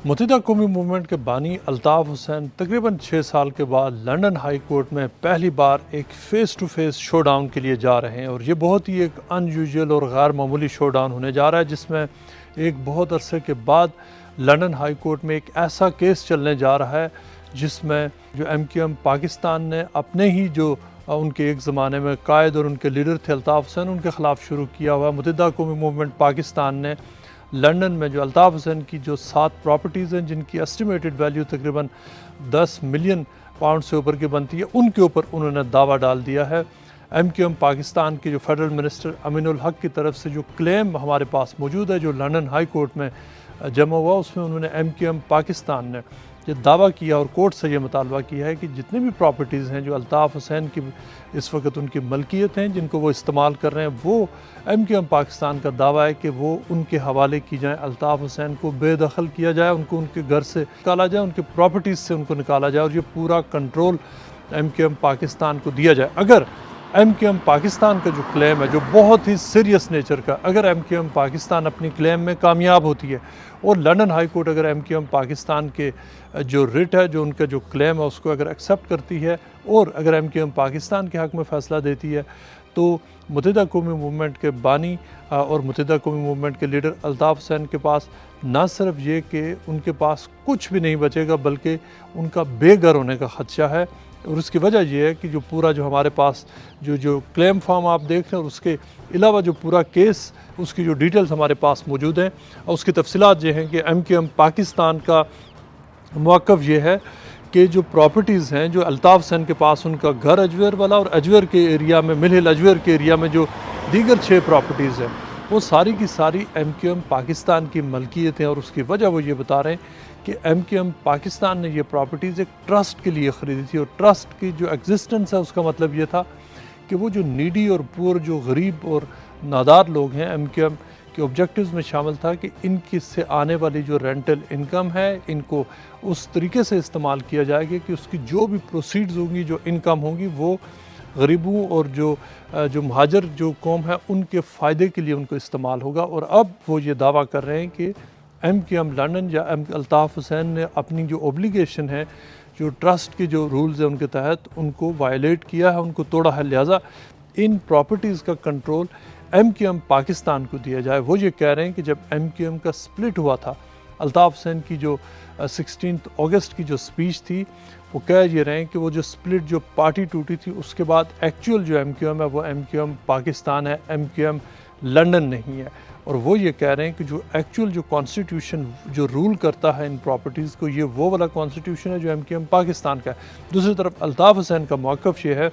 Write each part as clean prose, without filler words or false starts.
متحدہ قومی موومنٹ کے بانی الطاف حسین تقریباً 6 سال کے بعد لنڈن ہائی کورٹ میں پہلی بار ایک face to face showdown کے لیے جا رہے ہیں، اور یہ بہت ہی ایک ان یوزول اور غیر معمولی شو ڈاؤن ہونے جا رہا ہے، جس میں ایک بہت عرصے کے بعد لنڈن ہائی کورٹ میں ایک ایسا کیس چلنے جا رہا ہے جس میں جو MQM پاکستان نے اپنے ہی جو ان کے ایک زمانے میں قائد اور ان کے لیڈر تھے الطاف حسین، ان کے خلاف شروع کیا ہوا متحدہ قومی موومنٹ پاکستان نے لنڈن میں جو الطاف حسین کی جو 7 پراپرٹیز ہیں جن کی اسٹیمیٹڈ ویلیو تقریباً 10 ملین پاؤنڈ سے اوپر کی بنتی ہے، ان کے اوپر انہوں نے دعویٰ ڈال دیا ہے۔ MQM پاکستان کے جو فیڈرل منسٹر امین الحق کی طرف سے جو کلیم ہمارے پاس موجود ہے جو لنڈن ہائی کورٹ میں جمع ہوا، اس میں انہوں نے MQM پاکستان نے یہ دعویٰ کیا اور کورٹ سے یہ مطالبہ کیا ہے کہ جتنی بھی پراپرٹیز ہیں جو الطاف حسین کی اس وقت ان کی ملکیت ہیں جن کو وہ استعمال کر رہے ہیں، وہ MQM پاکستان کا دعویٰ ہے کہ وہ ان کے حوالے کی جائیں، الطاف حسین کو بے دخل کیا جائے، ان کو ان کے گھر سے نکالا جائے، ان کے پراپرٹیز سے ان کو نکالا جائے، اور یہ پورا کنٹرول MQM پاکستان کو دیا جائے۔ اگر MQM پاکستان کا جو کلیم ہے جو بہت ہی سیریس نیچر کا، اگر MQM پاکستان اپنی کلیم میں کامیاب ہوتی ہے اور لنڈن ہائی کورٹ اگر MQM پاکستان کے جو ریٹ ہے جو ان کا جو کلیم ہے اس کو اگر ایکسیپٹ کرتی ہے اور اگر MQM پاکستان کے حق میں فیصلہ دیتی ہے، تو متحدہ قومی موومنٹ کے بانی اور متحدہ قومی موومنٹ کے لیڈر الطاف حسین کے پاس نہ صرف یہ کہ ان کے پاس کچھ بھی نہیں بچے گا بلکہ ان کا بے گھر ہونے کا خدشہ ہے، اور اس کی وجہ یہ ہے کہ جو پورا جو ہمارے پاس جو کلیم فارم آپ دیکھ رہے ہیں اور اس کے علاوہ جو پورا کیس اس کی جو ڈیٹیلز ہمارے پاس موجود ہیں اور اس کی تفصیلات یہ ہیں کہ MQM پاکستان کا موقف یہ ہے کہ جو پراپرٹیز ہیں جو الطاف حسین کے پاس ان کا گھر اجویر والا اور اجویر کے ایریا میں مل ہل اجویر کے ایریا میں جو دیگر 6 پراپرٹیز ہیں وہ ساری کی ساری MQM پاکستان کی ملکیت ہیں، اور اس کی وجہ وہ یہ بتا رہے ہیں کہ MQM پاکستان نے یہ پراپرٹیز ایک ٹرسٹ کے لیے خریدی تھی، اور ٹرسٹ کی جو ایگزسٹنس ہے اس کا مطلب یہ تھا کہ وہ جو نیڈی اور پور جو غریب اور نادار لوگ ہیں MQM کے آبجیکٹیوز میں شامل تھا کہ ان کی سے آنے والی جو رینٹل انکم ہے ان کو اس طریقے سے استعمال کیا جائے گا کہ اس کی جو بھی پروسیڈز ہوں گی، جو انکم ہوں گی، وہ غریبوں اور جو مہاجر جو قوم ہے ان کے فائدے کے لیے ان کو استعمال ہوگا۔ اور اب وہ یہ دعویٰ کر رہے ہیں کہ MQM لنڈن یا الطاف حسین نے اپنی جو اوبلیگیشن ہے جو ٹرسٹ کے جو رولز ہیں ان کے تحت ان کو وائلیٹ کیا ہے، ان کو توڑا ہے، لہٰذا ان پراپرٹیز کا کنٹرول MQM پاکستان کو دیا جائے۔ وہ یہ کہہ رہے ہیں کہ جب MQM کا سپلٹ ہوا تھا، الطاف حسین کی جو 16 اگست کی جو سپیچ تھی وہ کہہ یہ رہے ہیں کہ وہ جو سپلٹ جو پارٹی ٹوٹی تھی اس کے بعد ایکچوئل جو MQM ہے وہ MQM پاکستان ہے، MQM لنڈن نہیں ہے، اور وہ یہ کہہ رہے ہیں کہ جو ایکچوئل جو کانسٹیٹیوشن جو رول کرتا ہے ان پراپرٹیز کو، یہ وہ والا کانسٹیٹیوشن ہے جو MQM پاکستان کا ہے۔ دوسری طرف الطاف حسین کا موقف یہ ہے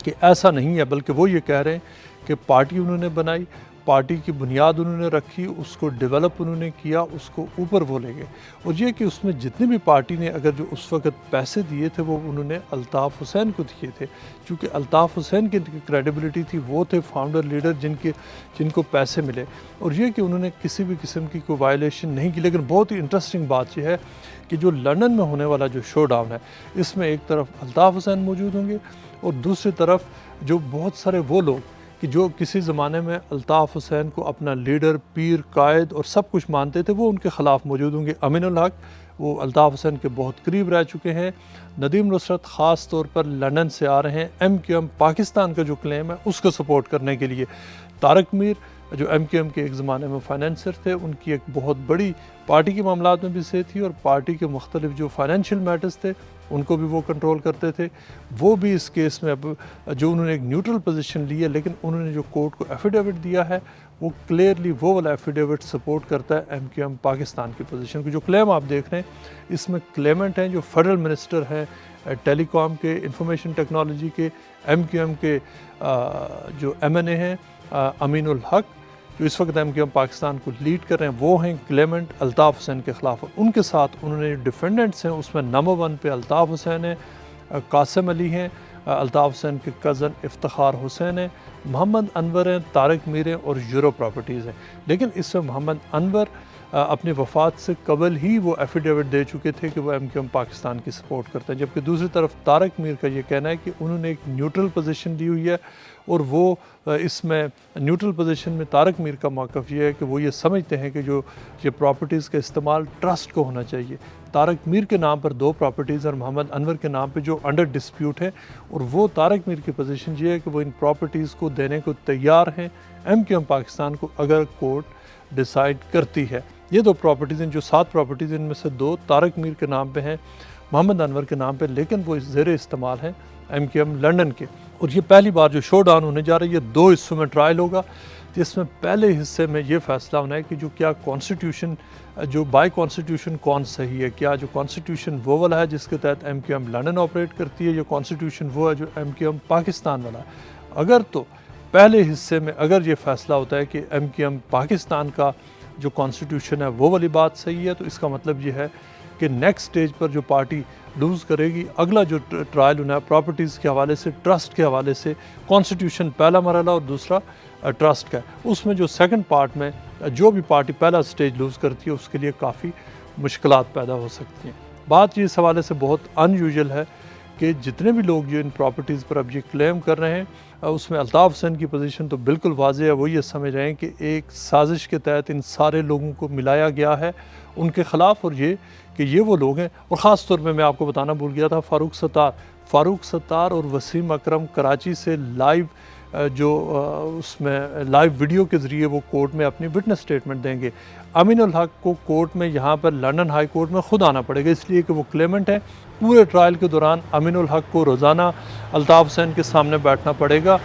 کہ ایسا نہیں ہے، بلکہ وہ یہ کہہ رہے ہیں کہ پارٹی انہوں نے بنائی، پارٹی کی بنیاد انہوں نے رکھی، اس کو ڈیولپ انہوں نے کیا، اس کو اوپر وہ لے گئے، اور یہ کہ اس میں جتنی بھی پارٹی نے اگر جو اس وقت پیسے دیے تھے وہ انہوں نے الطاف حسین کو دیے تھے، چونکہ الطاف حسین کی کریڈیبلٹی تھی، وہ تھے فاؤنڈر لیڈر جن کو پیسے ملے، اور یہ کہ انہوں نے کسی بھی قسم کی کوئی وائلیشن نہیں کی۔ لیکن بہت ہی انٹرسٹنگ بات یہ ہے کہ جو لنڈن میں ہونے والا جو شو ڈاؤن ہے اس میں ایک طرف الطاف حسین موجود ہوں گے اور دوسری طرف جو بہت سارے وہ لوگ کہ جو کسی زمانے میں الطاف حسین کو اپنا لیڈر، پیر، قائد اور سب کچھ مانتے تھے، وہ ان کے خلاف موجود ہوں گے۔ امین الحق وہ الطاف حسین کے بہت قریب رہ چکے ہیں، ندیم نصرت خاص طور پر لنڈن سے آ رہے ہیں MQM پاکستان کا جو کلیم ہے اس کو سپورٹ کرنے کے لیے۔ طارق میر جو MQM کے ایک زمانے میں فائنینسر تھے، ان کی ایک بہت بڑی پارٹی کے معاملات میں بھی سے تھی، اور پارٹی کے مختلف جو فائنینشیل میٹرز تھے ان کو بھی وہ کنٹرول کرتے تھے، وہ بھی اس کیس میں اب جو انہوں نے ایک نیوٹرل پوزیشن لی ہے، لیکن انہوں نے جو کورٹ کو ایفیڈیوٹ دیا ہے وہ کلیئرلی وہ والا ایفیڈیوٹ سپورٹ کرتا ہے MQM پاکستان کی پوزیشن کو۔ جو کلیم آپ دیکھ رہے ہیں اس میں کلیمنٹ ہیں جو فیڈرل منسٹر ہیں ٹیلی کام کے، انفارمیشن ٹیکنالوجی کے، MQM کے جو MNA ہیں امین الحق جو اس وقت MQM پاکستان کو لیڈ کر رہے ہیں، وہ ہیں کلیمنٹ الطاف حسین کے خلاف، اور ان کے ساتھ انہوں نے ڈیفینڈنٹس ہیں اس میں نمبر 1 پہ الطاف حسین ہیں، قاسم علی ہیں، الطاف حسین کے کزن افتخار حسین ہیں، محمد انور ہیں، طارق میر ہیں اور یورو پراپرٹیز ہیں۔ لیکن اس میں محمد انور اپنی وفات سے قبل ہی وہ ایفیڈیوٹ دے چکے تھے کہ وہ ایم کیو ایم پاکستان کی سپورٹ کرتے ہیں، جبکہ دوسری طرف طارق میر کا یہ کہنا ہے کہ انہوں نے ایک نیوٹرل پوزیشن لی ہوئی ہے، اور وہ اس میں نیوٹرل پوزیشن میں طارق میر کا موقف یہ ہے کہ وہ یہ سمجھتے ہیں کہ جو یہ پراپرٹیز کا استعمال ٹرسٹ کو ہونا چاہیے۔ طارق میر کے نام پر 2 پراپرٹیز اور محمد انور کے نام پہ جو انڈر ڈسپیوٹ ہے، اور وہ طارق میر کی پوزیشن یہ ہے کہ وہ ان پراپرٹیز کو دینے کو تیار ہیں ایم کیو ایم پاکستان کو اگر کورٹ ڈیسائیڈ کرتی ہے۔ یہ 2 پراپرٹیز ہیں، جو 7 پراپرٹیز ہیں، ان میں سے 2 طارق میر کے نام پہ ہیں، محمد انور کے نام پہ، لیکن وہ زیر استعمال ہیں ایم کیو ایم لنڈن کے۔ اور یہ پہلی بار جو شو ڈاؤن ہونے جا رہا ہے، یہ 2 حصوں میں ٹرائل ہوگا، جس میں پہلے حصے میں یہ فیصلہ ہونا ہے کہ جو کیا کانسٹیٹیوشن، جو بائی کانسٹیٹیوشن کون صحیح ہے، کیا جو کانسٹیٹیوشن وہ والا ہے جس کے تحت M Q M London operate کرتی ہے، یا کانسٹیٹیوشن وہ ہے جو ایم کیو ایم پاکستان والا ہے۔ اگر تو پہلے حصے میں اگر یہ فیصلہ ہوتا ہے کہ ایم کیو ایم پاکستان کا جو کانسٹیٹیوشن ہے وہ والی بات صحیح ہے، تو اس کا مطلب یہ ہے کہ نیکسٹ سٹیج پر جو پارٹی لوز کرے گی، اگلا جو ٹرائل ہونا ہے پراپرٹیز کے حوالے سے، ٹرسٹ کے حوالے سے، کانسٹیٹیوشن پہلا مرحلہ اور دوسرا ٹرسٹ کا ہے، اس میں جو سیکنڈ پارٹ میں جو بھی پارٹی پہلا سٹیج لوز کرتی ہے اس کے لیے کافی مشکلات پیدا ہو سکتی ہیں۔ بات یہ اس حوالے سے بہت ان یوزول ہے کہ جتنے بھی لوگ جو ان پراپرٹیز پر اب یہ کلیم کر رہے ہیں، اس میں الطاف حسین کی پوزیشن تو بالکل واضح ہے، وہ یہ سمجھ رہے ہیں کہ ایک سازش کے تحت ان سارے لوگوں کو ملایا گیا ہے ان کے خلاف، اور یہ کہ یہ وہ لوگ ہیں، اور خاص طور پہ میں آپ کو بتانا بھول گیا تھا، فاروق ستار اور وسیم اکرم کراچی سے لائیو جو اس میں لائیو ویڈیو کے ذریعے وہ کورٹ میں اپنی وٹنس سٹیٹمنٹ دیں گے۔ امین الحق کو کورٹ میں یہاں پر لنڈن ہائی کورٹ میں خود آنا پڑے گا، اس لیے کہ وہ کلیمنٹ ہے۔ پورے ٹرائل کے دوران امین الحق کو روزانہ الطاف حسین کے سامنے بیٹھنا پڑے گا۔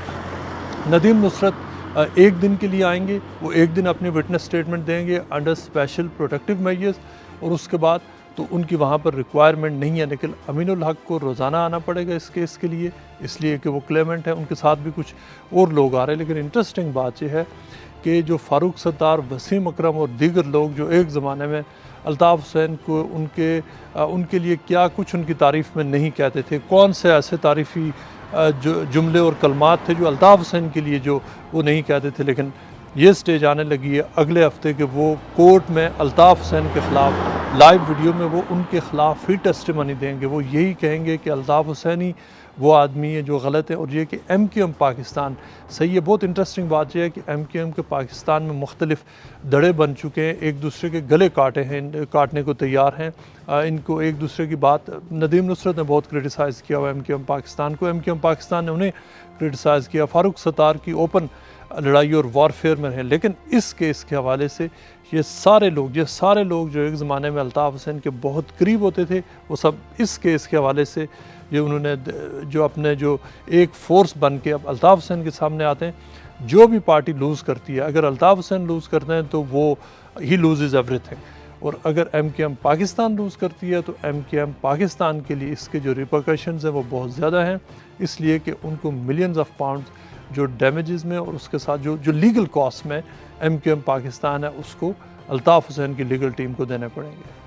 ندیم نصرت 1 دن کے لیے آئیں گے، وہ 1 دن اپنی وٹنس سٹیٹمنٹ دیں گے انڈر اسپیشل پروٹیکٹیو میجرز، اور اس کے بعد تو ان کی وہاں پر ریکوائرمنٹ نہیں ہے، لیکن امین الحق کو روزانہ آنا پڑے گا اس کیس کے لیے، اس لیے کہ وہ کلیمنٹ ہے۔ ان کے ساتھ بھی کچھ اور لوگ آ رہے ہیں، لیکن انٹرسٹنگ بات یہ ہے کہ جو فاروق ستار، وسیم اکرم اور دیگر لوگ جو ایک زمانے میں الطاف حسین کو ان کے لیے کیا کچھ ان کی تعریف میں نہیں کہتے تھے، کون سے ایسے تعریفی جملے اور کلمات تھے جو الطاف حسین کے لیے جو وہ نہیں کہتے تھے، لیکن یہ سٹیج آنے لگی ہے اگلے ہفتے کہ وہ کورٹ میں الطاف حسین کے خلاف لائیو ویڈیو میں وہ ان کے خلاف ہی ٹیسٹیمنی دیں گے، وہ یہی کہیں گے کہ الطاف حسین ہی وہ آدمی ہے جو غلط ہے، اور یہ کہ ایم کیو ایم پاکستان صحیح ہے۔ بہت انٹرسٹنگ بات یہ ہے کہ ایم کیو ایم کے پاکستان میں مختلف دڑے بن چکے ہیں، ایک دوسرے کے گلے کاٹنے کو تیار ہیں، ان کو ایک دوسرے کی بات، ندیم نصرت نے بہت کرٹیسائز کیا ہوا ایم کیو ایم پاکستان کو، ایم کیو ایم پاکستان نے انہیں کرٹیسائز کیا، فاروق ستار کی اوپن لڑائی اور وارفیئر میں رہے، لیکن اس کیس کے حوالے سے یہ سارے لوگ جو ایک زمانے میں الطاف حسین کے بہت قریب ہوتے تھے، وہ سب اس کیس کے حوالے سے یہ انہوں نے جو اپنے جو ایک فورس بن کے اب الطاف حسین کے سامنے آتے ہیں۔ جو بھی پارٹی لوز کرتی ہے، اگر الطاف حسین لوز کرتے ہیں تو وہ ہی لوزز ایوری تھنگ، اور اگر M Q M Pakistan lose کرتی ہے تو ایم کیو ایم پاکستان کے لیے اس کے جو ریپرکشنز ہیں وہ بہت زیادہ ہیں، اس لیے کہ ان کو ملینز آف پاؤنڈز جو ڈیمیجز میں اور اس کے ساتھ جو لیگل کاسٹ میں ایم کیو ایم پاکستان ہے اس کو الطاف حسین کی لیگل ٹیم کو دینے پڑیں گے۔